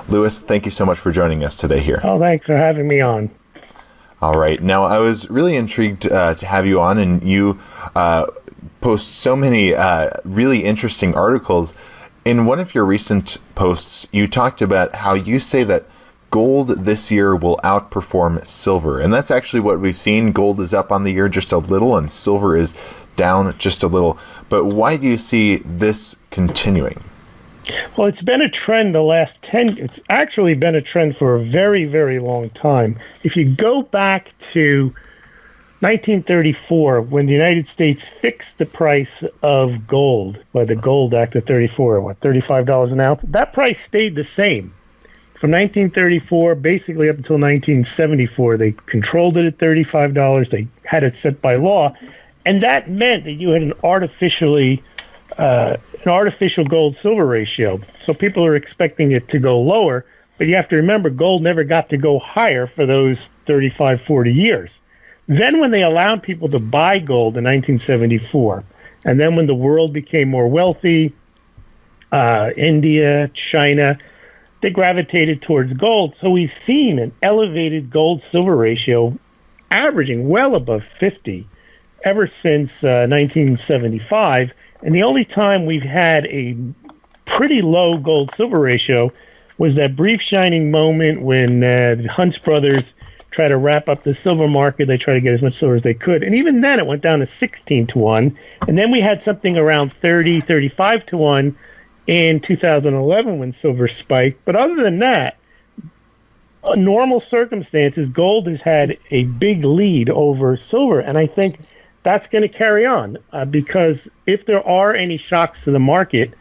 Louis, thank you so much for joining us today here. Oh, thanks for having me on. All right. Now, I was really intrigued to have you on, and you post so many really interesting articles. In one of your recent posts, you talked about how you say that gold this year will outperform silver. And that's actually what we've seen. Gold is up on the year just a little, and silver is down just a little. But why do you see this continuing? Well, it's been a trend it's actually been a trend for a very, very long time. If you go back to 1934, when the United States fixed the price of gold by the Gold Act of 34, $35 an ounce, that price stayed the same. From 1934, basically up until 1974, they controlled it at $35. They had it set by law, and that meant that you had an artificial gold-silver ratio. So people are expecting it to go lower, but you have to remember gold never got to go higher for those 35, 40 years. Then when they allowed people to buy gold in 1974, and then when the world became more wealthy, India, China, they gravitated towards gold. So we've seen an elevated gold-silver ratio averaging well above 50 ever since 1975. And the only time we've had a pretty low gold-silver ratio was that brief shining moment when the Hunts brothers tried to wrap up the silver market. They tried to get as much silver as they could. And even then, it went down to 16 to 1. And then we had something around 30, 35 to 1 in 2011 when silver spiked. But other than that, normal circumstances, gold has had a big lead over silver. And I think that's going to carry on because if there are any shocks to the market,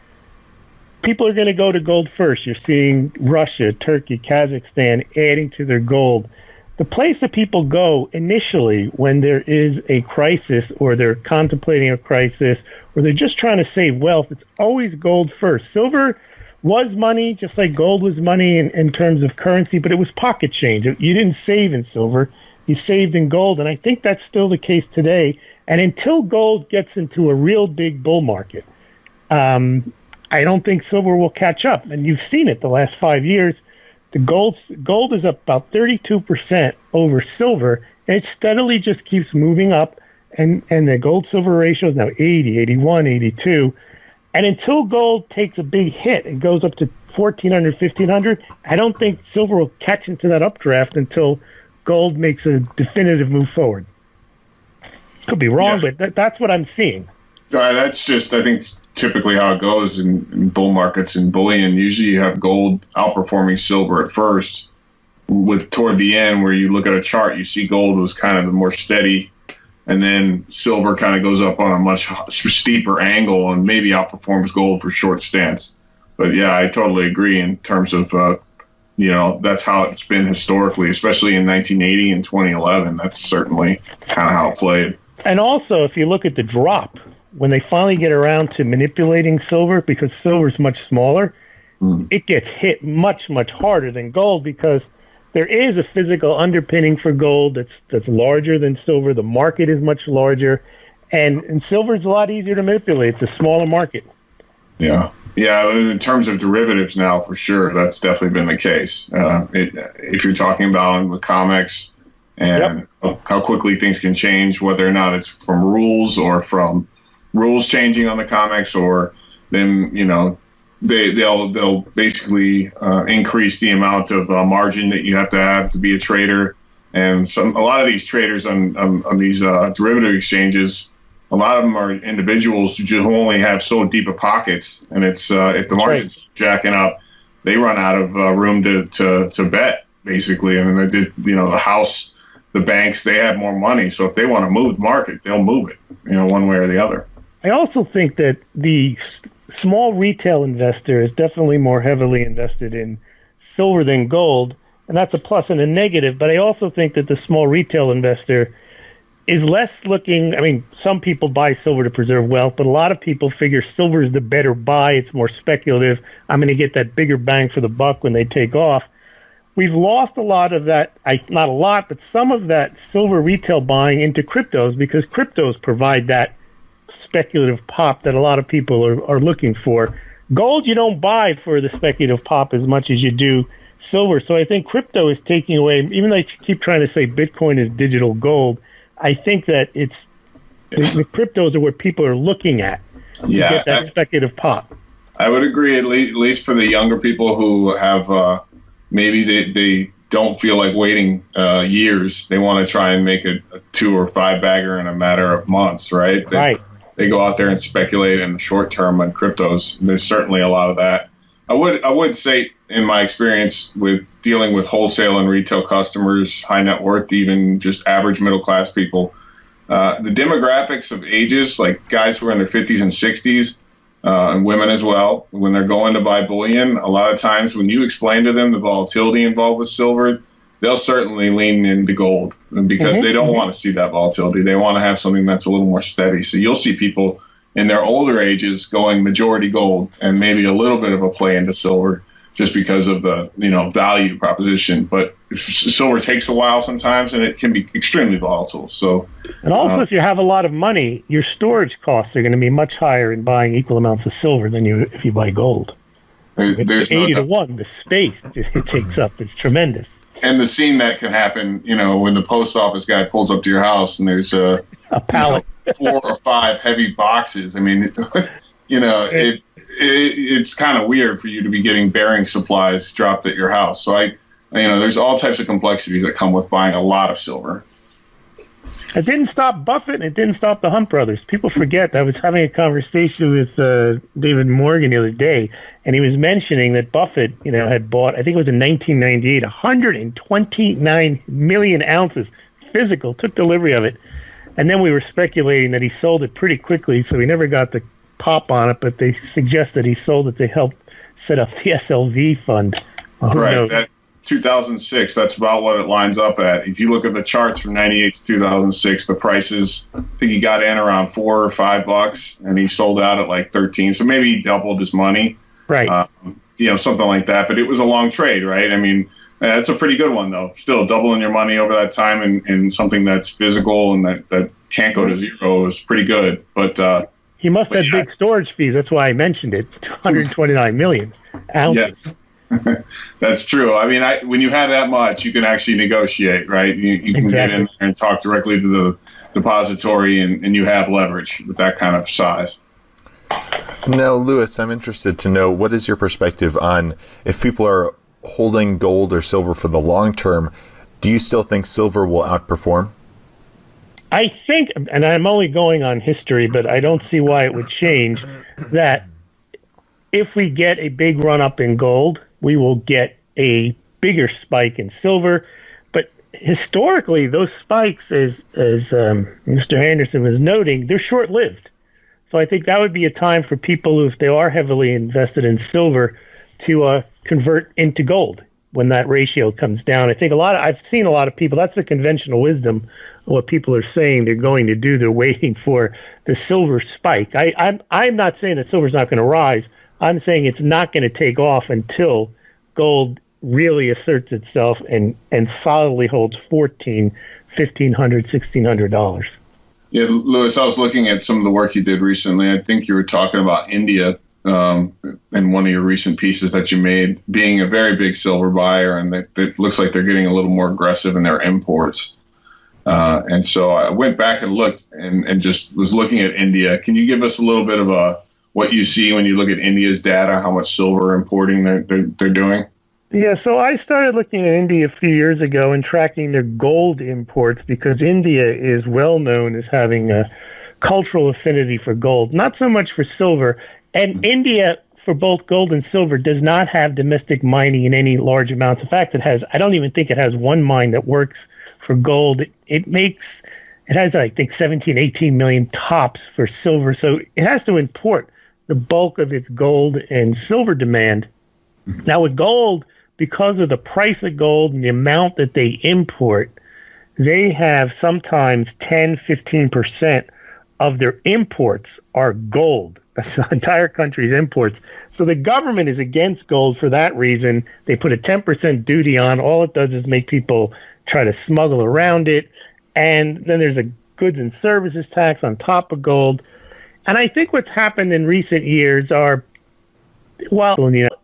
people are going to go to gold first. You're seeing Russia, Turkey, Kazakhstan adding to their gold. The place that people go initially when there is a crisis or they're contemplating a crisis or they're just trying to save wealth, it's always gold first. Silver was money, just like gold was money in terms of currency, but it was pocket change. You didn't save in silver, you saved in gold, and I think that's still the case today. And until gold gets into a real big bull market, I don't think silver will catch up. And you've seen it the last 5 years. The gold is up about 32% over silver, and it steadily just keeps moving up. And the gold-silver ratio is now 80, 81, 82. And until gold takes a big hit and goes up to 1,400, 1,500, I don't think silver will catch into that updraft until gold makes a definitive move forward. Could be wrong, but that's what I'm seeing. That's just, I think, typically how it goes in bull markets and bullion. Usually you have gold outperforming silver at first. Toward the end, where you look at a chart, you see gold was kind of the more steady, and then silver kind of goes up on a much steeper angle and maybe outperforms gold for short stance. But yeah, I totally agree in terms of, that's how it's been historically, especially in 1980 and 2011. That's certainly kind of how it played. And also, if you look at the drop, when they finally get around to manipulating silver, because silver is much smaller, it gets hit much, much harder than gold because there is a physical underpinning for gold that's larger than silver. The market is much larger, and silver is a lot easier to manipulate. It's a smaller market. Yeah. Yeah, in terms of derivatives now, for sure, that's definitely been the case. If you're talking about the COMEX and how quickly things can change, whether or not it's from rules or from rules changing on the COMEX, or them, they'll basically increase the amount of margin that you have to be a trader. And a lot of these traders on these derivative exchanges, a lot of them are individuals who only have so deep of pockets, and it's if the margin's jacking up, they run out of room to bet. Basically, I mean, the house, the banks, they have more money, so if they want to move the market, they'll move it, one way or the other. I also think that the small retail investor is definitely more heavily invested in silver than gold, and that's a plus and a negative. But I also think that the small retail investor is less looking. I mean, some people buy silver to preserve wealth, but a lot of people figure silver is the better buy. It's more speculative. I'm going to get that bigger bang for the buck when they take off. We've lost a lot of that, not a lot, but some of that silver retail buying into cryptos, because cryptos provide that speculative pop that a lot of people are looking for. Gold you don't buy for the speculative pop as much as you do silver. So I think crypto is taking away, even though I keep trying to say Bitcoin is digital gold, I think that it's the cryptos are what people are looking at to get that speculative pop. I would agree, at least for the younger people who have maybe they don't feel like waiting years. They want to try and make a 2 or 5 bagger in a matter of months, right? They go out there and speculate in the short term on cryptos. There's certainly a lot of that. I would say, in my experience with dealing with wholesale and retail customers, high net worth, even just average middle class people, the demographics of ages, like guys who are in their 50s and 60s, and women as well, when they're going to buy bullion, a lot of times when you explain to them the volatility involved with silver, they'll certainly lean into gold because they don't want to see that volatility. They want to have something that's a little more steady. So you'll see people in their older ages going majority gold and maybe a little bit of a play into silver just because of the value proposition. But silver takes a while sometimes, and it can be extremely volatile. So, and also, if you have a lot of money, your storage costs are going to be much higher in buying equal amounts of silver than if you buy gold. There's 80 to 1, the space it takes up is tremendous. And the scene that can happen, when the post office guy pulls up to your house and there's a pallet, 4 or 5 heavy boxes. I mean, it's kind of weird for you to be getting bearing supplies dropped at your house. So there's all types of complexities that come with buying a lot of silver. It didn't stop Buffett, and it didn't stop the Hunt brothers. People forget. I was having a conversation with David Morgan the other day, and he was mentioning that Buffett, had bought, I think it was in 1998, 129 million ounces physical, took delivery of it. And then we were speculating that he sold it pretty quickly, so he never got the pop on it, but they suggest that he sold it to help set up the SLV fund. Right. That 2006, that's about what it lines up at. If you look at the charts from 98 to 2006, the prices, I think he got in around $4 or $5 and he sold out at like 13. So maybe he doubled his money. Right. Something like that. But it was a long trade, right? I mean, that's a pretty good one, though. Still doubling your money over that time and something that's physical and that can't go to zero is pretty good. But he must have big storage fees. That's why I mentioned it. 129 million ounces. Yes. That's true. I mean, when you have that much, you can actually negotiate, right? You can get in there and talk directly to the depository, and you have leverage with that kind of size. Now, Lewis, I'm interested to know, what is your perspective on if people are holding gold or silver for the long term, do you still think silver will outperform? I think, and I'm only going on history, but I don't see why it would change, that if we get a big run-up in gold, we will get a bigger spike in silver. But historically, those spikes, as Mr. Anderson was noting, they're short-lived. So I think that would be a time for people who, if they are heavily invested in silver, to convert into gold when that ratio comes down. I think I've seen a lot of people, that's the conventional wisdom of what people are saying they're going to do. They're waiting for the silver spike. I'm not saying that silver's not going to rise. I'm saying it's not going to take off until gold really asserts itself and solidly holds $1,400, $1,500, $1,600. Yeah, Lewis, I was looking at some of the work you did recently. I think you were talking about India in one of your recent pieces that you made, being a very big silver buyer, and it looks like they're getting a little more aggressive in their imports. And so I went back and looked and just was looking at India. Can you give us a little bit of what you see when you look at India's data, how much silver importing they're doing? Yeah, so I started looking at India a few years ago and tracking their gold imports because India is well known as having a cultural affinity for gold, not so much for silver. And India, for both gold and silver, does not have domestic mining in any large amounts. In fact, I don't even think it has one mine that works for gold. It has, I think, 17, 18 million tops for silver. So it has to import the bulk of its gold and silver demand. Now with gold, because of the price of gold and the amount that they import, they have sometimes 10, 15% of their imports are gold. That's the entire country's imports. So the government is against gold for that reason. They put a 10% duty on. All it does is make people try to smuggle around it. And then there's a goods and services tax on top of gold. And I think what's happened in recent years are Well,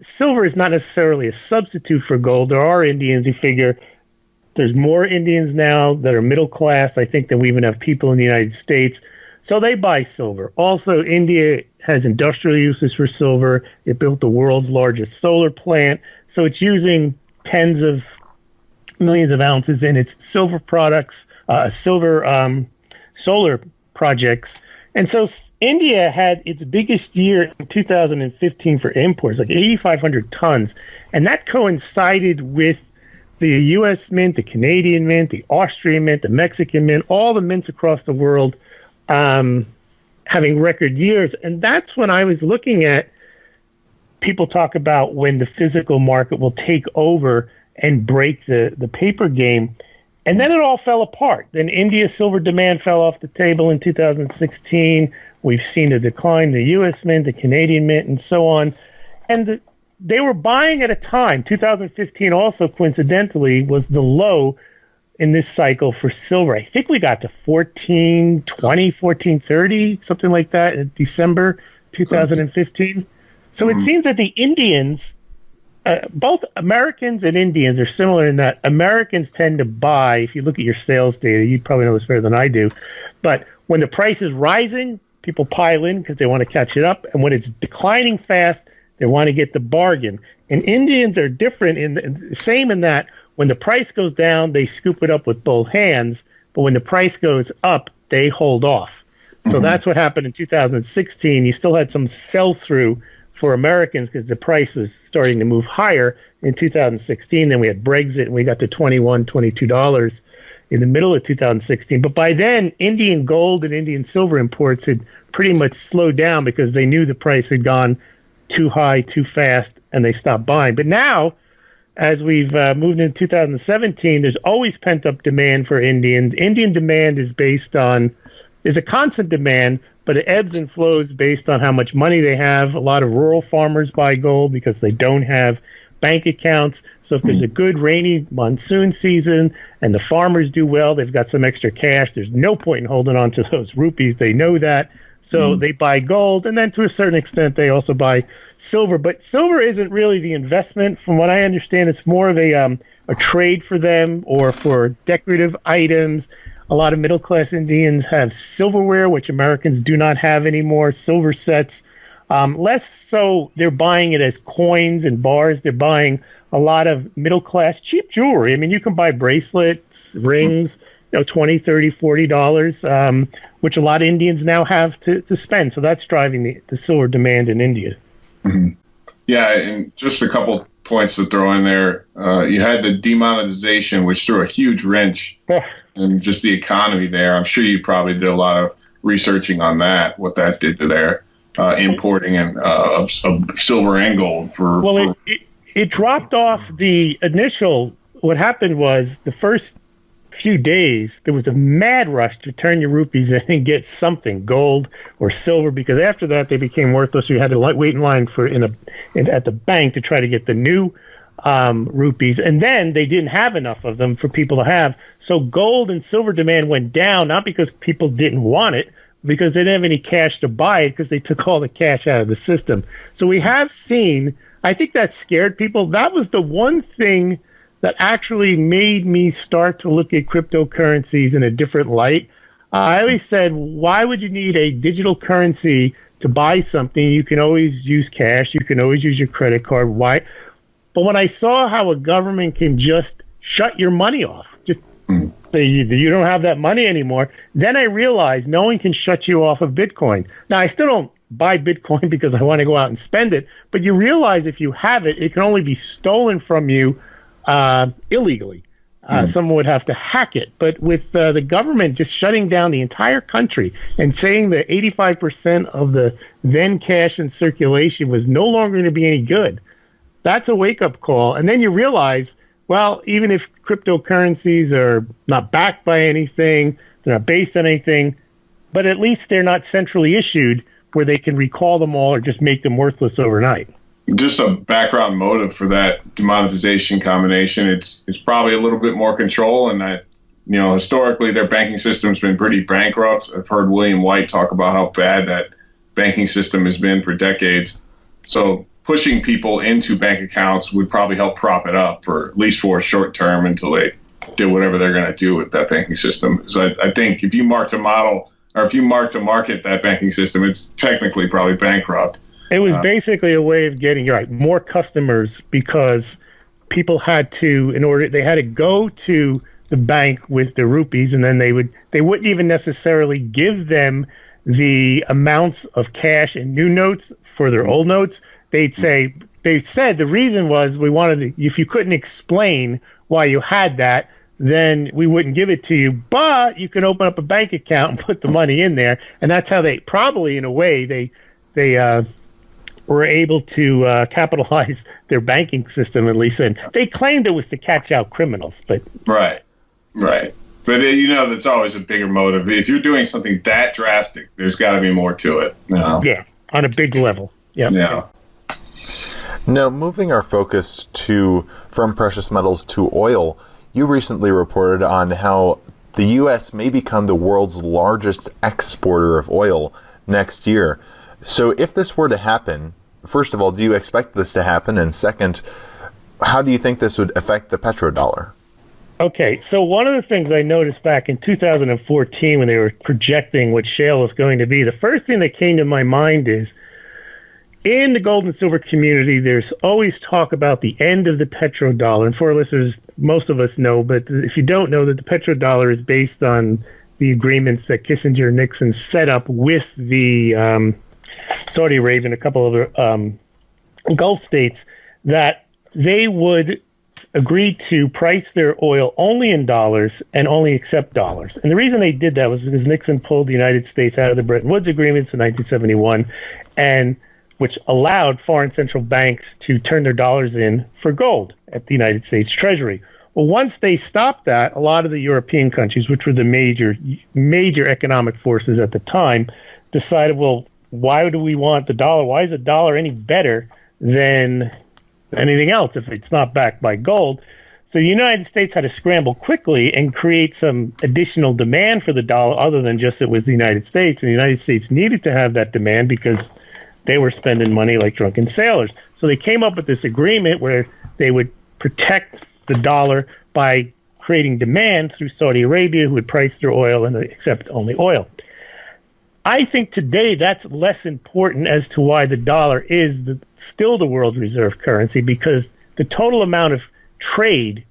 silver is not necessarily a substitute for gold. There are Indians who figure there's more Indians now that are middle class, I think, than we even have people in the United States. So they buy silver. Also, India has industrial uses for silver. It built the world's largest solar plant. So it's using tens of millions of ounces in its silver products, solar projects. And so India had its biggest year in 2015 for imports, like 8,500 tons. And that coincided with the U.S. Mint, the Canadian Mint, the Austrian Mint, the Mexican Mint, all the mints across the world having record years. And that's when I was looking at people talk about when the physical market will take over and break the paper game. And then it all fell apart. Then India's silver demand fell off the table in 2016. We've seen a decline, the U.S. Mint, the Canadian Mint, and so on. And they were buying at a time. 2015 also, coincidentally, was the low in this cycle for silver. I think we got to 1420, 1430, something like that in December 2015. So it seems that the Indians, both Americans and Indians are similar in that Americans tend to buy, if you look at your sales data, you probably know this better than I do, but when the price is rising, people pile in because they want to catch it up. And when it's declining fast, they want to get the bargain. And Indians are different, same in that when the price goes down, they scoop it up with both hands. But when the price goes up, they hold off. So that's what happened in 2016. You still had some sell-through for Americans because the price was starting to move higher in 2016. Then we had Brexit, and we got to $21, $22 in the middle of 2016. But by then, Indian gold and Indian silver imports had pretty much slowed down because they knew the price had gone too high, too fast, and they stopped buying. But now, as we've moved into 2017, there's always pent-up demand for Indians. Indian demand is a constant demand, but it ebbs and flows based on how much money they have. A lot of rural farmers buy gold because they don't have bank accounts. So if there's a good rainy monsoon season and the farmers do well, they've got some extra cash. There's no point in holding on to those rupees. They know that. So they buy gold, and then to a certain extent, they also buy silver. But silver isn't really the investment. From what I understand, it's more of a trade for them or for decorative items. A lot of middle-class Indians have silverware, which Americans do not have anymore, silver sets. Less so they're buying it as coins and bars. They're buying a lot of middle-class cheap jewelry. I mean, you can buy bracelets, rings, $20, $30, $40, which a lot of Indians now have to spend. So that's driving the silver demand in India. Mm-hmm. Yeah, and just a couple points to throw in there. You had the demonetization, which threw a huge wrench in just the economy there. I'm sure you probably did a lot of researching on that, what that did to their importing of silver and gold. It dropped off the initial. What happened was the first few days, there was a mad rush to turn your rupees in and get something, gold or silver, because after that they became worthless. You had to wait in line at the bank to try to get the new rupees, and then they didn't have enough of them for people to have. So gold and silver demand went down, not because people didn't want it, because they didn't have any cash to buy it because they took all the cash out of the system. So we have seen, I think that scared people. That was the one thing that actually made me start to look at cryptocurrencies in a different light. I always said, why would you need a digital currency to buy something? You can always use cash. You can always use your credit card. Why? But when I saw how a government can just shut your money off, just say you don't have that money anymore, then I realized no one can shut you off of Bitcoin. Now, I still don't buy Bitcoin because I want to go out and spend it, but you realize if you have it, it can only be stolen from you illegally. Someone would have to hack it. But with the government just shutting down the entire country and saying that 85% of the then cash in circulation was no longer going to be any good, that's a wake-up call. And then you realize, well, even if cryptocurrencies are not backed by anything, they're not based on anything, but at least they're not centrally issued where they can recall them all or just make them worthless overnight. Just a background motive for that demonetization combination. It's probably a little bit more control, and historically their banking system's been pretty bankrupt. I've heard William White talk about how bad that banking system has been for decades. So pushing people into bank accounts would probably help prop it up for at least for a short term until they do whatever they're going to do with that banking system. So I think if you mark to model or if you mark to market that banking system, it's technically probably bankrupt. It was basically a way of getting more customers, because people had to, they had to go to the bank with the rupees, and then they wouldn't even necessarily give them the amounts of cash and new notes for their old notes. They said the reason was we wanted to, if you couldn't explain why you had that, then we wouldn't give it to you, but you can open up a bank account and put the money in there. And that's how they probably, in a way, they were able to capitalize their banking system, at least. And they claimed it was to catch out criminals, but right. But that's always a bigger motive. If you're doing something that drastic, there's got to be more to it. Yeah, on a big level. Yeah. Now, moving our focus from precious metals to oil, you recently reported on how the U.S. may become the world's largest exporter of oil next year. So if this were to happen, first of all, do you expect this to happen? And second, how do you think this would affect the petrodollar? Okay, so one of the things I noticed back in 2014 when they were projecting what shale was going to be, the first thing that came to my mind is, in the gold and silver community, there's always talk about the end of the petrodollar. And for our listeners, most of us know, but if you don't know, that the petrodollar is based on the agreements that Kissinger and Nixon set up with the Saudi Arabia and a couple other Gulf states, that they would agree to price their oil only in dollars and only accept dollars. And the reason they did that was because Nixon pulled the United States out of the Bretton Woods agreements in 1971, and which allowed foreign central banks to turn their dollars in for gold at the United States Treasury. Well, once they stopped that, a lot of the European countries, which were the major economic forces at the time, decided, well, why do we want the dollar? Why is the dollar any better than anything else if it's not backed by gold? So the United States had to scramble quickly and create some additional demand for the dollar other than just it was the United States. And the United States needed to have that demand because they were spending money like drunken sailors. So they came up with this agreement where they would protect the dollar by creating demand through Saudi Arabia, who would price their oil and accept only oil. I think today that's less important as to why the dollar is still the world reserve currency, because the total amount of trade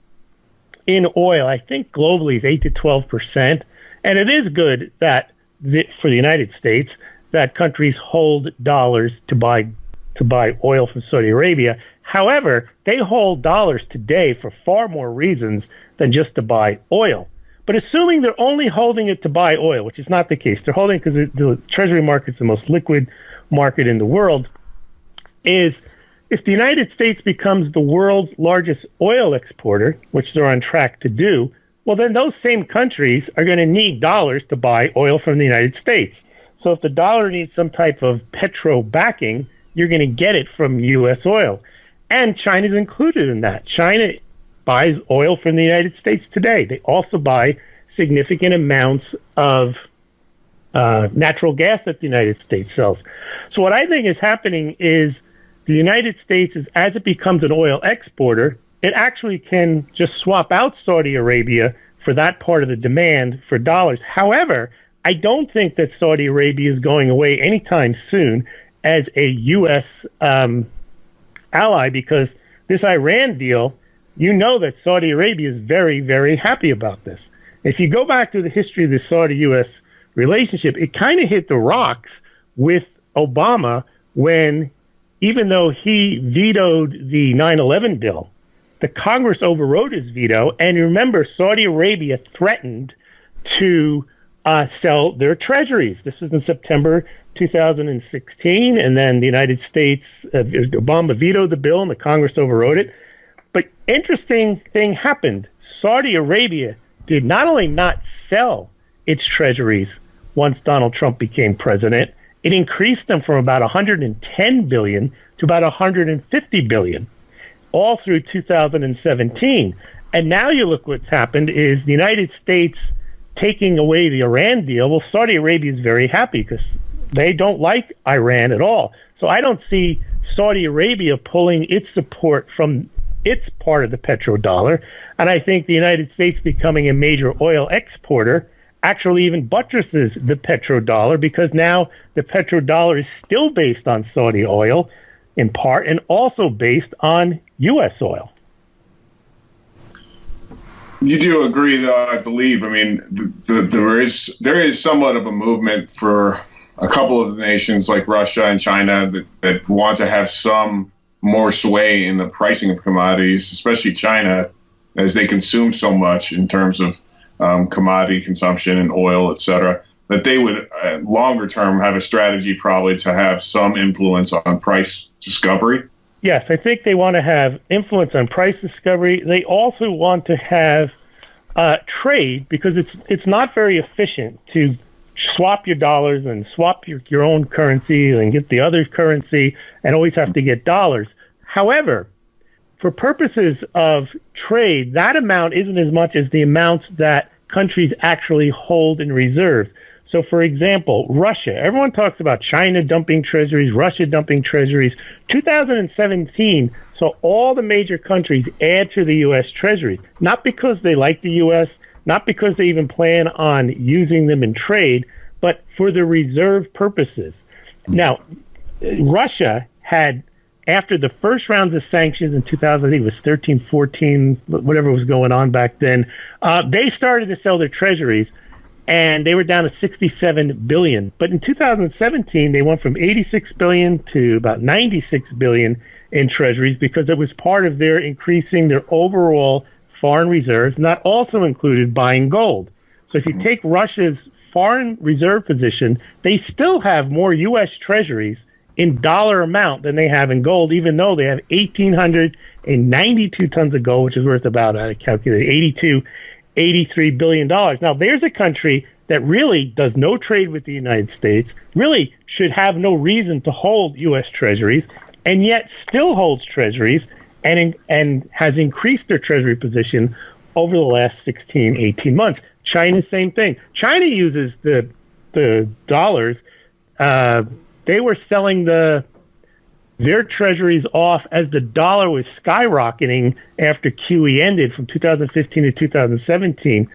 in oil, I think globally, is 8 to 12%. And it is good that for the United States, that countries hold dollars to buy oil from Saudi Arabia. However, they hold dollars today for far more reasons than just to buy oil. But assuming they're only holding it to buy oil, which is not the case, they're holding it because the Treasury market is the most liquid market in the world, is if the United States becomes the world's largest oil exporter, which they're on track to do, well, then those same countries are going to need dollars to buy oil from the United States. So if the dollar needs some type of petro backing, you're going to get it from U.S. oil. And China's included in that. China buys oil from the United States today. They also buy significant amounts of natural gas that the United States sells. So what I think is happening is the United States, as it becomes an oil exporter, it actually can just swap out Saudi Arabia for that part of the demand for dollars. However, I don't think that Saudi Arabia is going away anytime soon as a U.S. ally, because this Iran deal, you know that Saudi Arabia is very, very happy about this. If you go back to the history of the Saudi-U.S. relationship, it kind of hit the rocks with Obama when, even though he vetoed the 9/11 bill, the Congress overrode his veto. And remember, Saudi Arabia threatened to sell their treasuries. This was in September 2016, and then the United States, Obama vetoed the bill and the Congress overrode it. But interesting thing happened. Saudi Arabia did not only not sell its treasuries once Donald Trump became president, it increased them from about 110 billion to about 150 billion, all through 2017. And now you look what's happened is the United States taking away the Iran deal. Well, Saudi Arabia is very happy because they don't like Iran at all. So I don't see Saudi Arabia pulling its support from its part of the petrodollar. And I think the United States becoming a major oil exporter actually even buttresses the petrodollar, because now the petrodollar is still based on Saudi oil in part, and also based on U.S. oil. You do agree, though, I believe. I mean, there is somewhat of a movement for a couple of the nations like Russia and China that want to have some more sway in the pricing of commodities, especially China, as they consume so much in terms of commodity consumption and oil, et cetera, that they would longer term have a strategy probably to have some influence on price discovery. Yes, I think they want to have influence on price discovery. They also want to have trade, because it's not very efficient to swap your dollars and swap your own currency and get the other currency and always have to get dollars. However, for purposes of trade, that amount isn't as much as the amounts that countries actually hold in reserve. So, for example, Russia. Everyone talks about China dumping treasuries, Russia dumping treasuries. 2017 saw all the major countries add to the U.S. treasuries, not because they like the U.S., not because they even plan on using them in trade, but for the reserve purposes. Now, Russia had, after the first rounds of sanctions in 2000, I think it was 13, 14, whatever was going on back then, they started to sell their treasuries, and they were down to 67 billion. But in 2017, they went from 86 billion to about 96 billion in treasuries, because it was part of their increasing their overall foreign reserves, and that also included buying gold. So if you take Russia's foreign reserve position, they still have more U.S. treasuries in dollar amount than they have in gold, even though they have 1,892 tons of gold, which is worth about, I calculated, $83 billion. Now, there's a country that really does no trade with the United States, really should have no reason to hold U.S. treasuries, and yet still holds treasuries and has increased their treasury position over the last 16, 18 months. China, same thing. China uses the dollars. They were selling their treasuries off as the dollar was skyrocketing after QE ended from 2015 to 2017.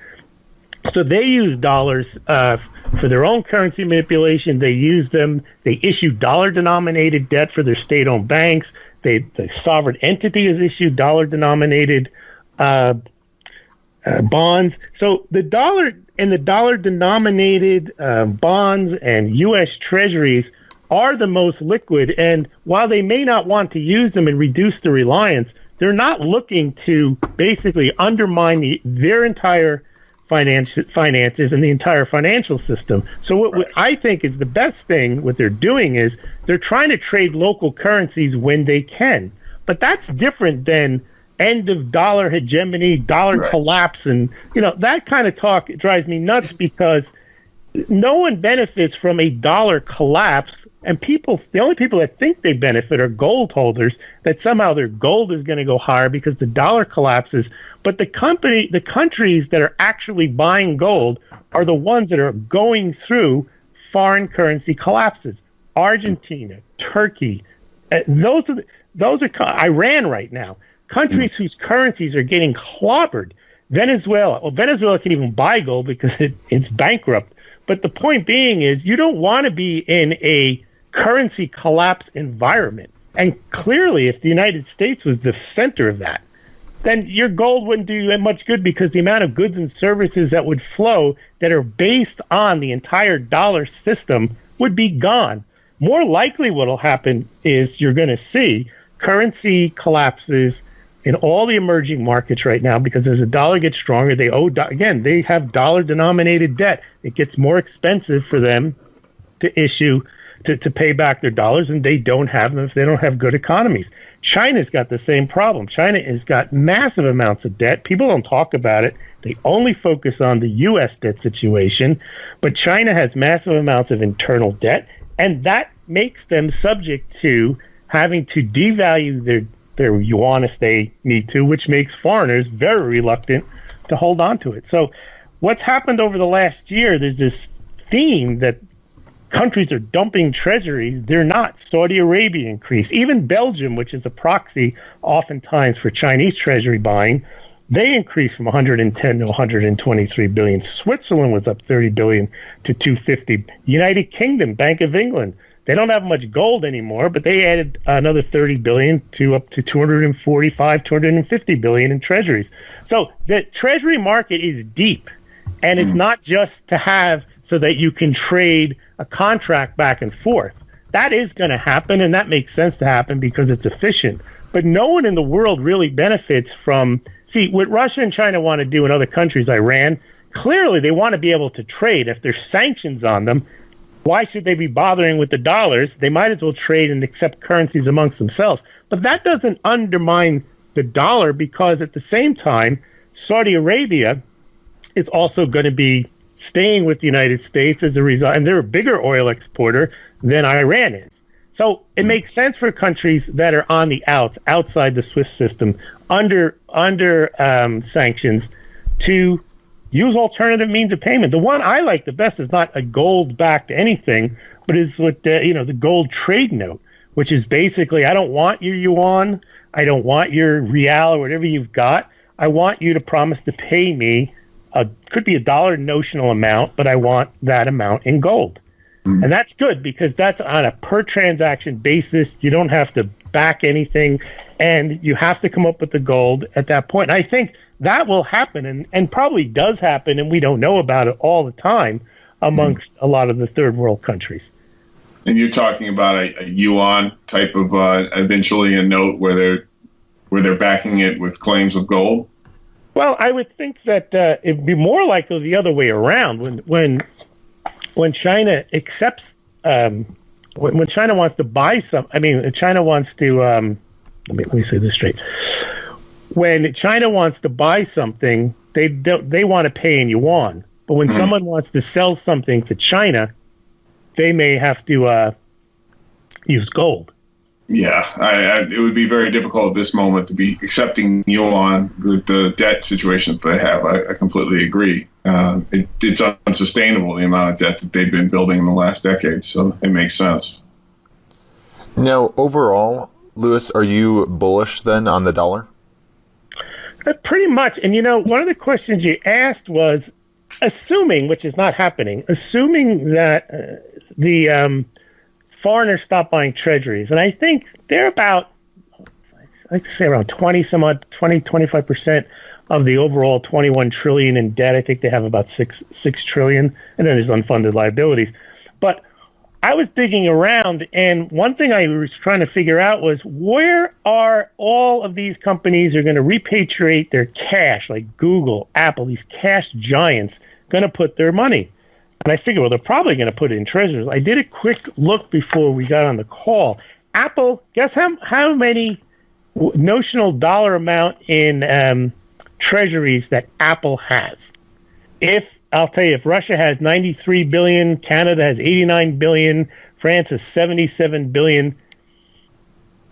So they use dollars for their own currency manipulation. They use them. They issue dollar-denominated debt for their state-owned banks. The sovereign entity has issued dollar-denominated bonds. So the dollar and the dollar-denominated bonds and U.S. treasuries are the most liquid. And while they may not want to use them and reduce the reliance, they're not looking to basically undermine their entire finances and the entire financial system. So what I think is the best thing, what they're doing is they're trying to trade local currencies when they can. But that's different than end of dollar hegemony, dollar collapse. And, that kind of talk drives me nuts, because no one benefits from a dollar collapse. And the only people that think they benefit are gold holders, that somehow their gold is going to go higher because the dollar collapses. But the countries that are actually buying gold are the ones that are going through foreign currency collapses. Argentina, Turkey, those are Iran right now. Countries whose currencies are getting clobbered. Venezuela. Well, Venezuela can't even buy gold because it's bankrupt. But the point being is, you don't want to be in a currency collapse environment. And clearly, if the United States was the center of that, then your gold wouldn't do you much good, because the amount of goods and services that would flow that are based on the entire dollar system would be gone. More likely what will happen is you're going to see currency collapses in all the emerging markets right now, because as the dollar gets stronger, they have dollar-denominated debt. It gets more expensive for them to issue, to pay back their dollars, and they don't have them if they don't have good economies. China's got the same problem. China has got massive amounts of debt. People don't talk about it. They only focus on the U.S. debt situation, but China has massive amounts of internal debt, and that makes them subject to having to devalue their yuan if they need to, which makes foreigners very reluctant to hold on to it. So what's happened over the last year, there's this theme that countries are dumping treasuries, they're not. Saudi Arabia increased. Even Belgium, which is a proxy oftentimes for Chinese treasury buying, they increased from 110 to 123 billion. Switzerland was up 30 billion to 250. United Kingdom, Bank of England, they don't have much gold anymore, but they added another 30 billion to up to 245, 250 billion in treasuries. So the treasury market is deep, and it's not just to have so that you can trade a contract back and forth. That is going to happen, and that makes sense to happen because it's efficient. But no one in the world really benefits from, see, what Russia and China want to do in other countries, Iran, clearly they want to be able to trade. If there's sanctions on them, why should they be bothering with the dollars? They might as well trade and accept currencies amongst themselves. But that doesn't undermine the dollar, because at the same time, Saudi Arabia is also going to be staying with the United States as a result, and they're a bigger oil exporter than Iran is. So it makes sense for countries that are on the outside the SWIFT system, under sanctions, to use alternative means of payment. The one I like the best is not a gold-backed anything, but is what the gold trade note, which is basically, I don't want your yuan, I don't want your real or whatever you've got. I want you to promise to pay me could be $1 notional amount, but I want that amount in gold. And that's good because that's on a per transaction basis. You don't have to back anything, and you have to come up with the gold at that point. And I think that will happen, and probably does happen, and we don't know about it all the time amongst a lot of the third world countries. And you're talking about a yuan type of eventually a note where they're backing it with claims of gold? Well, I would think that it'd be more likely the other way around. When China accepts, when China wants to buy China wants to, let me say this straight. When China wants to buy something, they want to pay in yuan. But when someone wants to sell something to China, they may have to use gold. Yeah, it would be very difficult at this moment to be accepting yuan with the debt situation that they have. I completely agree. It's unsustainable, the amount of debt that they've been building in the last decade, so it makes sense. Now, overall, Louis, are you bullish then on the dollar? Pretty much. And, one of the questions you asked was, assuming, which is not happening, assuming that the foreigners stop buying treasuries. And I think they're about, I like to say around 25% of the overall 21 trillion in debt. I think they have about 6 trillion, and then there's unfunded liabilities. But I was digging around, and one thing I was trying to figure out was, where are all of these companies are going to repatriate their cash, like Google, Apple, these cash giants, going to put their money? And I figured, well, they're probably going to put it in treasuries. I did a quick look before we got on the call. Apple, guess how many notional dollar amount in treasuries that Apple has? I'll tell you, if Russia has 93 billion, Canada has 89 billion, France has 77 billion,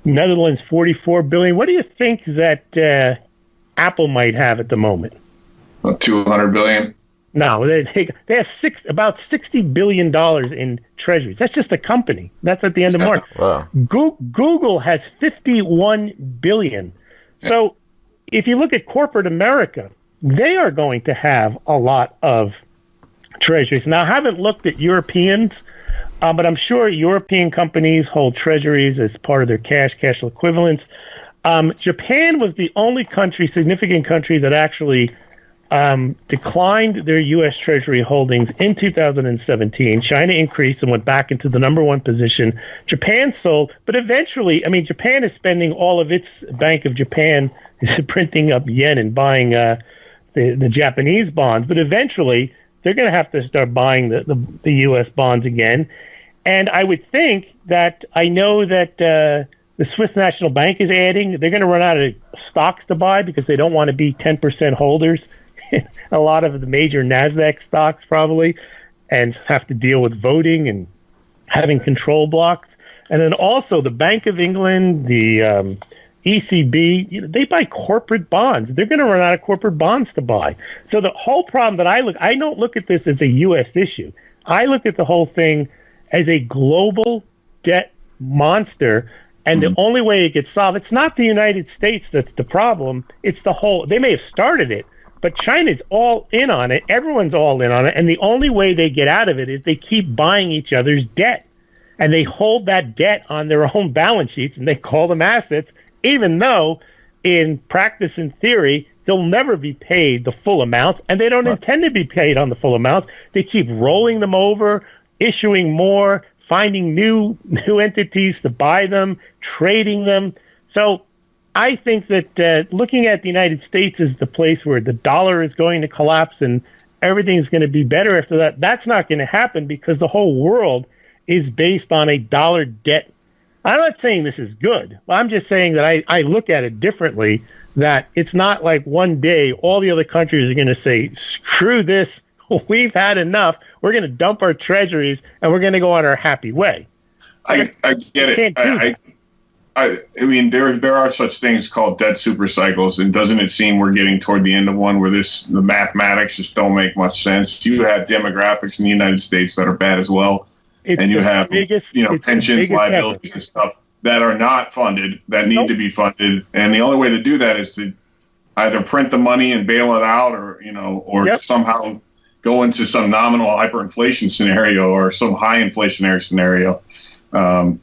Netherlands 44 billion. What do you think that Apple might have at the moment? About 200 billion. No, they have about $60 billion in treasuries. That's just a company. That's at the end of March. Wow. Google has 51 billion. So if you look at corporate America, they are going to have a lot of treasuries. Now, I haven't looked at Europeans, but I'm sure European companies hold treasuries as part of their cash equivalents. Japan was the only significant country that actually declined their U.S. Treasury holdings in 2017. China increased and went back into the number one position. Japan sold, but eventually, Japan is spending all of its Bank of Japan printing up yen and buying the Japanese bonds. But eventually, they're going to have to start buying the U.S. bonds again. And I would think that, I know that the Swiss National Bank is adding. They're going to run out of stocks to buy because they don't want to be 10% holders. A lot of the major NASDAQ stocks probably, and have to deal with voting and having control blocks. And then also the Bank of England, the ECB, they buy corporate bonds. They're going to run out of corporate bonds to buy. So the whole problem that I don't look at this as a U.S. issue. I look at the whole thing as a global debt monster. And the only way it gets solved, it's not the United States that's the problem. It's the whole, they may have started it, but China's all in on it. Everyone's all in on it. And the only way they get out of it is they keep buying each other's debt. And they hold that debt on their own balance sheets, and they call them assets, even though in practice and theory, they'll never be paid the full amounts, and they don't intend to be paid on the full amounts. They keep rolling them over, issuing more, finding new entities to buy them, trading them. So I think that looking at the United States as the place where the dollar is going to collapse and everything's going to be better after that, that's not going to happen because the whole world is based on a dollar debt. I'm not saying this is good. I'm just saying that I look at it differently, that it's not like one day all the other countries are going to say, screw this, we've had enough. We're going to dump our treasuries and we're going to go on our happy way. I get it. I mean, there are such things called debt super cycles, and doesn't it seem we're getting toward the end of one where the mathematics just don't make much sense? You have demographics in the United States that are bad as well, and you have pensions, liabilities, and stuff that are not funded, that need to be funded, and the only way to do that is to either print the money and bail it out, or somehow go into some nominal hyperinflation scenario or some high inflationary scenario. But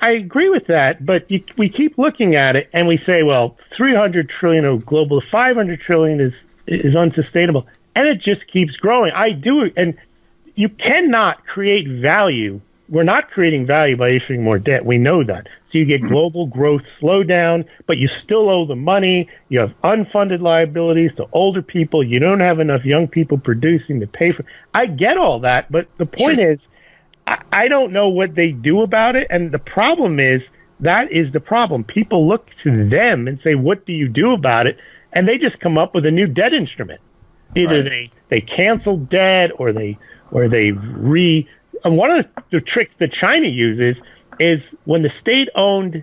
I agree with that. But we keep looking at it and we say, well, 300 trillion of global, 500 trillion is unsustainable, and it just keeps growing. I do, and you cannot create value. We're not creating value by issuing more debt. We know that. So you get global growth slow down, but you still owe the money. You have unfunded liabilities to older people. You don't have enough young people producing to pay for. I get all that, but the point is, I don't know what they do about it. And the problem is, that is the problem. People look to them and say, what do you do about it? And they just come up with a new debt instrument. Either they cancel debt or they and one of the tricks that China uses is when the state-owned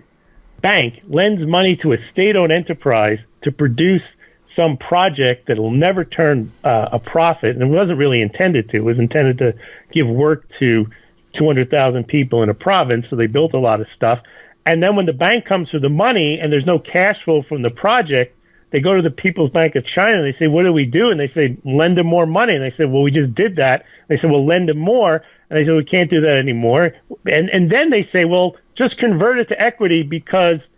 bank lends money to a state-owned enterprise to produce some project that will never turn a profit, and it wasn't really intended to. It was intended to give work to 200,000 people in a province, so they built a lot of stuff. And then when the bank comes for the money and there's no cash flow from the project, they go to the People's Bank of China and they say, what do we do? And they say, lend them more money. And they say, well, we just did that. They said, well, lend them more. And they said, we can't do that anymore. And then they say, well, just convert it to equity because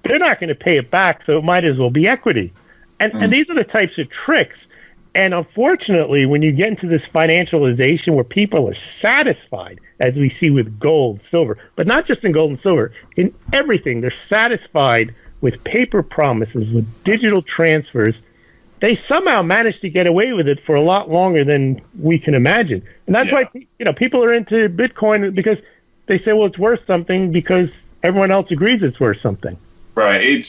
they're not going to pay it back, so it might as well be equity. And these are the types of tricks. And unfortunately, when you get into this financialization where people are satisfied, as we see with gold, silver, but not just in gold and silver, in everything, they're satisfied with paper promises, with digital transfers. They somehow manage to get away with it for a lot longer than we can imagine. And that's why people are into Bitcoin, because they say, well, it's worth something because everyone else agrees it's worth something. Right.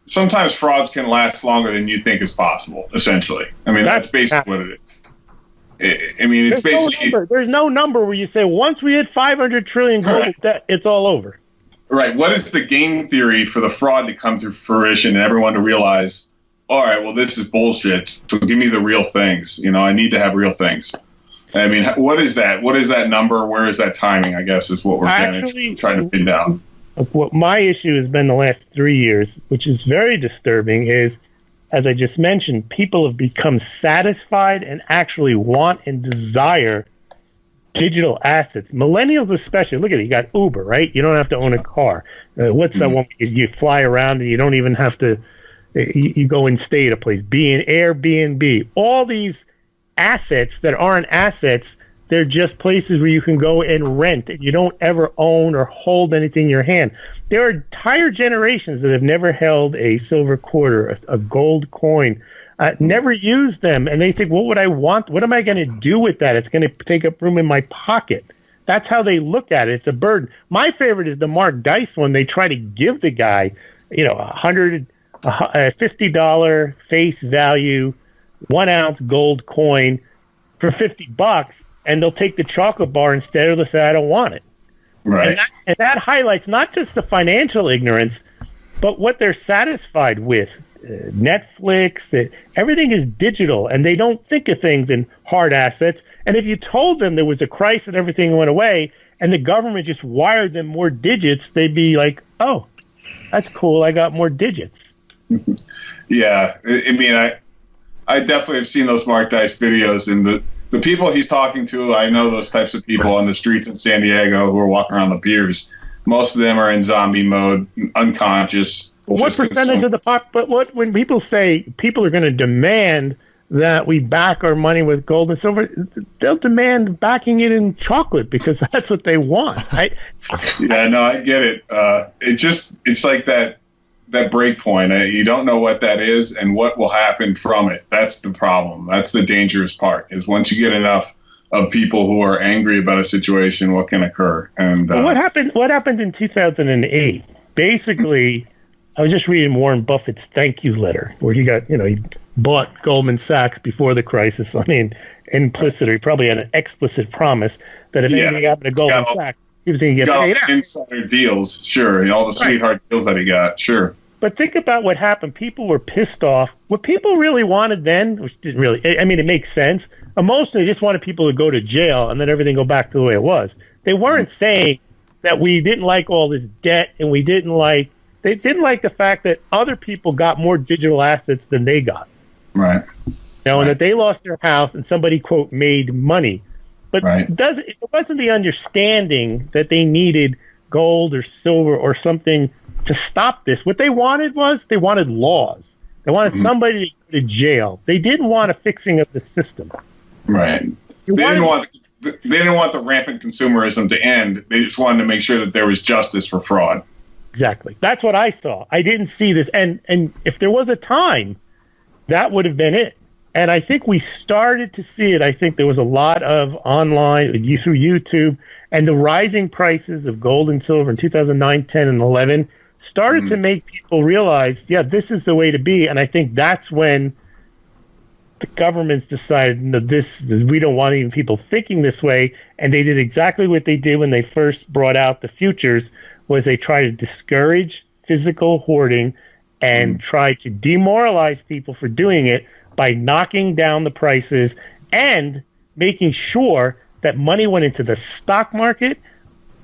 Sometimes frauds can last longer than you think is possible, essentially. I mean, that's basically what it is. I mean, it's basically... There's no number where you say, once we hit 500 trillion global debt, it's all over. Right. What is the game theory for the fraud to come to fruition and everyone to realize, all right, well, this is bullshit, so give me the real things. I need to have real things. I mean, what is that? What is that number? Where is that timing, I guess, is what we're trying to pin down. What my issue has been the last 3 years, which is very disturbing, is, as I just mentioned, people have become satisfied and actually want and desire digital assets. Millennials especially. Look at it. You got Uber, right? You don't have to own a car. What's that one? You fly around and you don't even have to, you go and stay at a place. Airbnb. All these assets that aren't assets, they're just places where you can go and rent. You don't ever own or hold anything in your hand. There are entire generations that have never held a silver quarter, a gold coin, never used them. And they think, what would I want? What am I going to do with that? It's going to take up room in my pocket. That's how they look at it. It's a burden. My favorite is the Mark Dice one. They try to give the guy, $50 face value, 1 ounce gold coin for $50. And they'll take the chocolate bar instead, or they'll say, I don't want it. Right. And that highlights not just the financial ignorance, but what they're satisfied with. Netflix, that everything is digital, and they don't think of things in hard assets. And if you told them there was a crisis and everything went away, and the government just wired them more digits, they'd be like, "Oh, that's cool. I got more digits." Yeah, I mean, I definitely have seen those Mark Dice videos, and the people he's talking to, I know those types of people on the streets in San Diego who are walking around the piers. Most of them are in zombie mode, unconscious. What percentage of the but when people say people are going to demand that we back our money with gold and silver, they'll demand backing it in chocolate because that's what they want. Yeah, no, I get it. It's like that break point. You don't know what that is and what will happen from it. That's the problem. That's the dangerous part, is once you get enough of people who are angry about a situation, what can occur. And what happened in 2008? Basically, I was just reading Warren Buffett's thank you letter where he bought Goldman Sachs before the crisis. I mean, implicit, or he probably had an explicit promise that if anything happened to Goldman Sachs, he was going to get paid out. Insider deals, sure. All the sweetheart deals that he got, sure. But think about what happened. People were pissed off. What people really wanted then, which didn't really, I mean, it makes sense. Emotionally, they just wanted people to go to jail and then everything go back to the way it was. They weren't saying that we didn't like all this debt and they didn't like the fact that other people got more digital assets than they got. Right. And that they lost their house and somebody, quote, made money. But it wasn't the understanding that they needed gold or silver or something to stop this. What they wanted laws. They wanted somebody to go to jail. They didn't want a fixing of the system. Right. They didn't want the rampant consumerism to end. They just wanted to make sure that there was justice for fraud. Exactly. That's what I saw. I didn't see this. And if there was a time, that would have been it. And I think we started to see it. I think there was a lot of online, through YouTube, and the rising prices of gold and silver in 2009, 10, and 11 started to make people realize, this is the way to be. And I think that's when the governments decided, no, we don't want even people thinking this way. And they did exactly what they did when they first brought out the futures, was they tried to discourage physical hoarding and try to demoralize people for doing it by knocking down the prices and making sure that money went into the stock market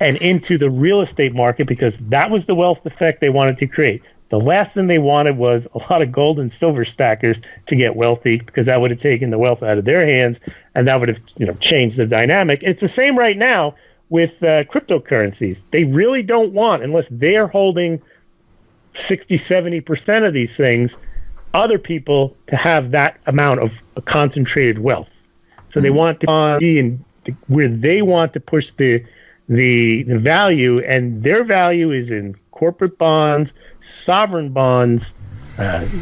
and into the real estate market, because that was the wealth effect they wanted to create. The last thing they wanted was a lot of gold and silver stackers to get wealthy, because that would have taken the wealth out of their hands, and that would have changed the dynamic. It's the same right now with cryptocurrencies. They really don't want, unless they're holding 60-70% of these things, other people to have that amount of concentrated wealth. So they want to be in where they want to push the value, and their value is in corporate bonds, sovereign bonds,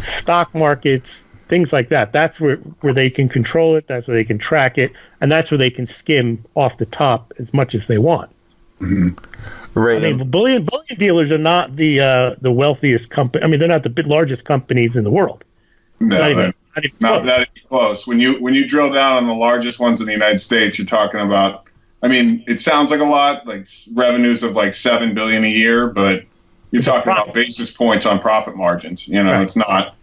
stock markets, things like that. That's where they can control it. That's where they can track it, and that's where they can skim off the top as much as they want. Right. I mean, bullion dealers are not the wealthiest company. I mean, they're not the largest companies in the world. No, not even close. When you drill down on the largest ones in the United States, you're talking about, I mean, it sounds like a lot, like revenues of like $7 billion a year, but you're talking about basis points on profit margins. It's not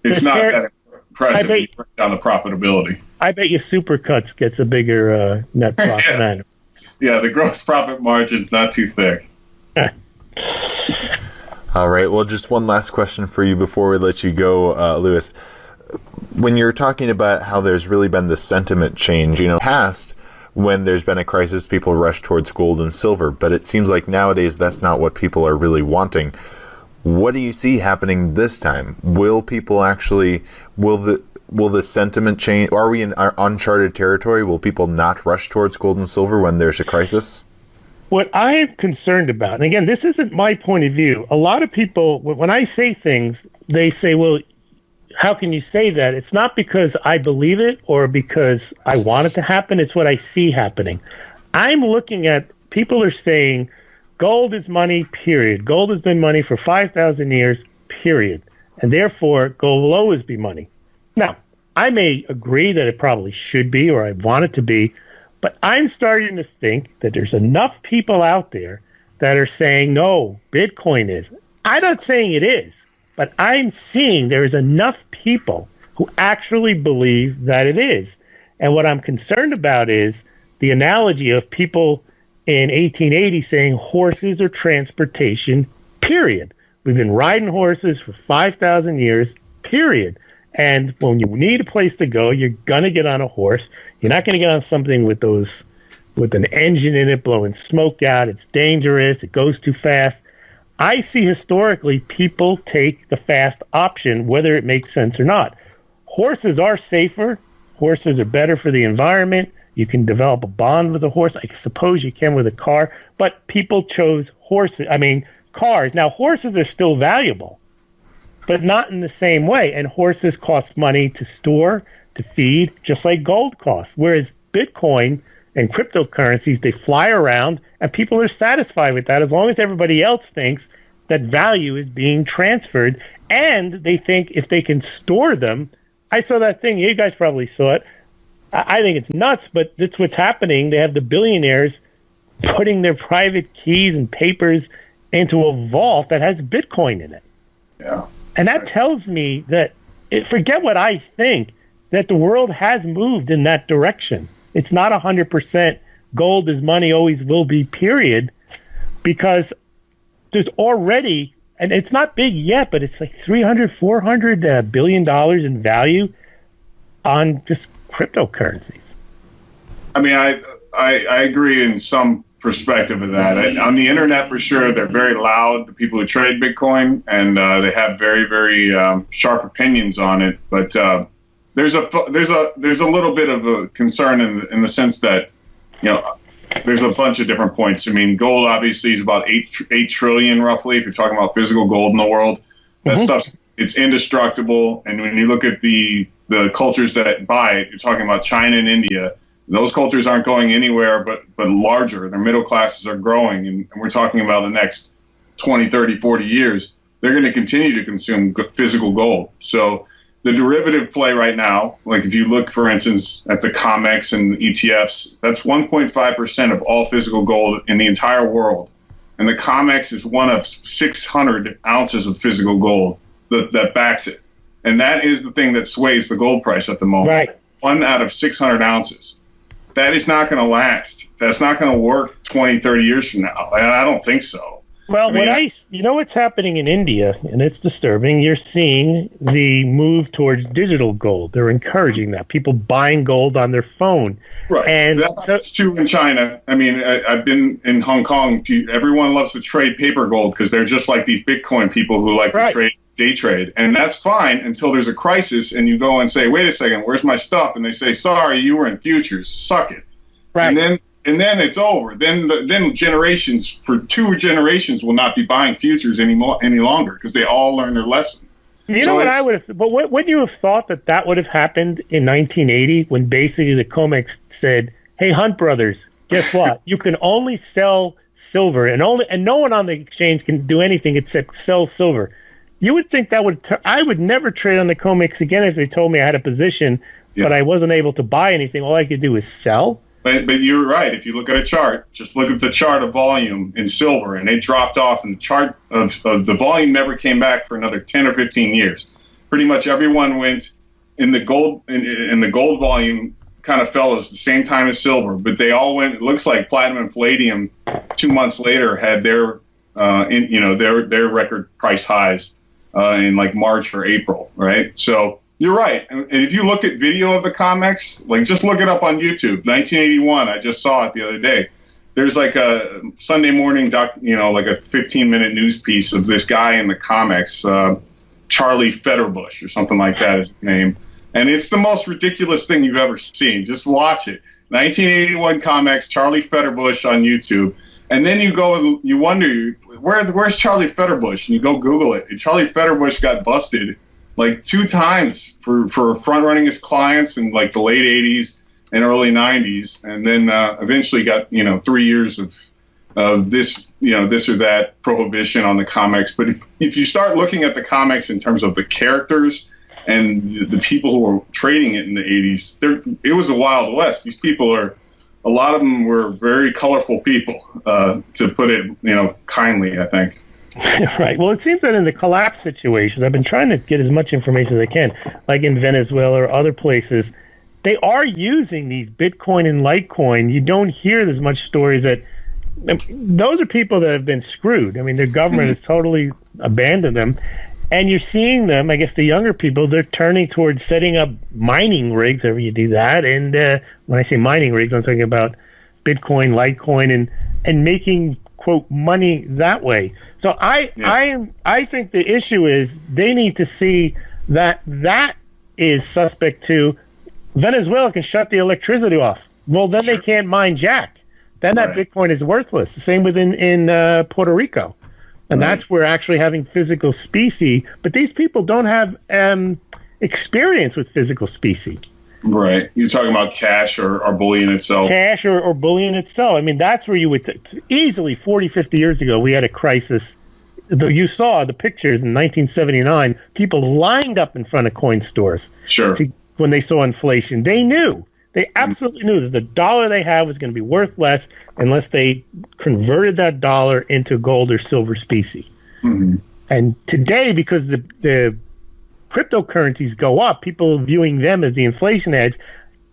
that impressive. You break down the profitability. I bet you Supercuts gets a bigger net profit. Yeah, the gross profit margin's not too thick. All right. Well, just one last question for you before we let you go, Lewis. When you're talking about how there's really been this sentiment change, past when there's been a crisis, people rush towards gold and silver, but it seems like nowadays that's not what people are really wanting. What do you see happening this time? Will people actually, will the sentiment change? Are we in uncharted territory? Will people not rush towards gold and silver when there's a crisis? What I am concerned about, and again, this isn't my point of view. A lot of people, when I say things, they say, well, how can you say that? It's not because I believe it or because I want it to happen. It's what I see happening. I'm looking at, people are saying gold is money, period. Gold has been money for 5,000 years, period. And therefore, gold will always be money. Now, I may agree that it probably should be, or I want it to be, but I'm starting to think that there's enough people out there that are saying, no, Bitcoin is. I'm not saying it is. But I'm seeing there is enough people who actually believe that it is. And what I'm concerned about is the analogy of people in 1880 saying horses are transportation, period. We've been riding horses for 5,000 years, period. And when you need a place to go, you're going to get on a horse. You're not going to get on something with an engine in it blowing smoke out. It's dangerous. It goes too fast. I see historically people take the fast option, whether it makes sense or not. Horses are safer. Horses are better for the environment. You can develop a bond with a horse. I suppose you can with a car. But people chose cars. Now, horses are still valuable, but not in the same way. And horses cost money to store, to feed, just like gold costs. Whereas Bitcoin and cryptocurrencies, they fly around, and people are satisfied with that as long as everybody else thinks that value is being transferred. And they think if they can store them, I saw that thing, you guys probably saw it. I think it's nuts, but that's what's happening. They have the billionaires putting their private keys and papers into a vault that has Bitcoin in it. Yeah. And that tells me that, forget what I think, that the world has moved in that direction. It's not 100% gold is money, always will be, period, because there's already, and it's not big yet, but it's like $300-400 billion in value on just cryptocurrencies. I mean, I agree in some perspective of that. On the internet, for sure, they're very loud, the people who trade Bitcoin, and they have very, very sharp opinions on it. But there's a little bit of a concern in the sense that, there's a bunch of different points. I mean, gold obviously is about 8 trillion roughly. If you're talking about physical gold in the world, that stuff's it's indestructible. And when you look at the cultures that buy it, you're talking about China and India. Those cultures aren't going anywhere but larger. Their middle classes are growing, and we're talking about the next 20, 30, 40 years. They're going to continue to consume physical gold. So the derivative play right now, like if you look, for instance, at the COMEX and the ETFs, that's 1.5% of all physical gold in the entire world. And the COMEX is one of 600 ounces of physical gold that backs it. And that is the thing that sways the gold price at the moment. Right. 1 out of 600 ounces. That is not going to last. That's not going to work 20, 30 years from now. And I don't think so. Well, what's happening in India, and it's disturbing, you're seeing the move towards digital gold. They're encouraging that. People buying gold on their phone. Right. And that's true in China. I mean, I've been in Hong Kong. Everyone loves to trade paper gold because they're just like these Bitcoin people who like to trade, day trade. And that's fine until there's a crisis and you go and say, wait a second, where's my stuff? And they say, sorry, you were in futures. Suck it. Right. And then it's over. Then generations, for 2 generations, will not be buying futures any longer because they all learn their lesson. You know what I would have, but wouldn't you have thought that would have happened in 1980 when basically the COMEX said, "Hey, Hunt Brothers, guess what? You can only sell silver, and no one on the exchange can do anything except sell silver." You would think that I would never trade on the COMEX again if they told me I had a position, but I wasn't able to buy anything. All I could do is sell. But you're right. If you look at a chart, just look at the chart of volume in silver, and it dropped off, and the chart of the volume never came back for another 10 or 15 years. Pretty much everyone went in the gold, and the gold volume kind of fell at the same time as silver, but they all went. It looks like platinum and palladium 2 months later had their record price highs in like March or April, right? So. You're right. And if you look at video of the COMEX, like just look it up on YouTube. 1981, I just saw it the other day. There's like a Sunday morning, like a 15-minute news piece of this guy in the COMEX, Charlie Fetterbush or something like that is his name. And it's the most ridiculous thing you've ever seen. Just watch it. 1981 COMEX, Charlie Fetterbush on YouTube. And then you go and you wonder, where's Charlie Fetterbush? And you go Google it. And Charlie Fetterbush got busted like 2 times for front running his clients in like the late 80s and early 90s, and then eventually got 3 years of this this or that prohibition on the COMEX. But if you start looking at the COMEX in terms of the characters and the people who were trading it in the 80s, it was a Wild West. These people a lot of them were very colorful people, to put it kindly, I think. Right. Well, it seems that in the collapse situations, I've been trying to get as much information as I can, like in Venezuela or other places. They are using these Bitcoin and Litecoin. You don't hear as much stories that those are people that have been screwed. I mean, their government has totally abandoned them. And you're seeing them, I guess the younger people, they're turning towards setting up mining rigs, however you do that. And when I say mining rigs, I'm talking about Bitcoin, Litecoin, and making, quote, money that way. So I think the issue is they need to see that is suspect to Venezuela can shut the electricity off. Well, then they can't mine jack. Then that Bitcoin is worthless. The same in Puerto Rico. And that's where actually having physical specie, but these people don't have experience with physical specie. Right. You're talking about cash or bullion itself. Cash or bullion itself. I mean, that's where you would easily 40, 50 years ago, we had a crisis. You saw the pictures in 1979, people lined up in front of coin stores. Sure. When they saw inflation. They absolutely knew that the dollar they had was going to be worth less unless they converted that dollar into gold or silver specie. Mm-hmm. And today, because the cryptocurrencies go up, people viewing them as the inflation hedge,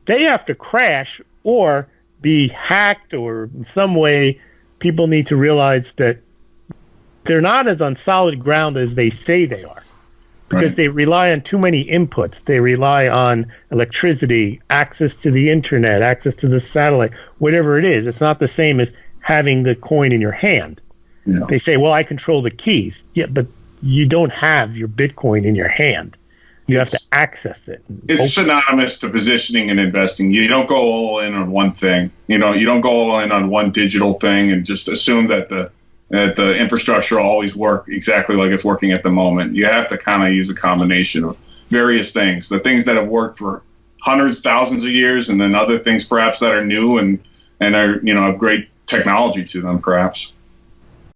they have to crash or be hacked, or in some way people need to realize that they're not as on solid ground as they say they are. Because they rely on too many inputs. They rely on electricity, access to the internet, access to the satellite, whatever it is. It's not the same as having the coin in your hand. No. They say, well, I control the keys. Yeah, but you don't have your Bitcoin in your hand. You have to access it. It's synonymous to positioning and investing. You don't go all in on one thing. You don't go all in on one digital thing and just assume that the infrastructure will always work exactly like it's working at the moment. You have to kind of use a combination of various things, the things that have worked for hundreds, thousands of years, and then other things perhaps that are new and are, have great technology to them perhaps.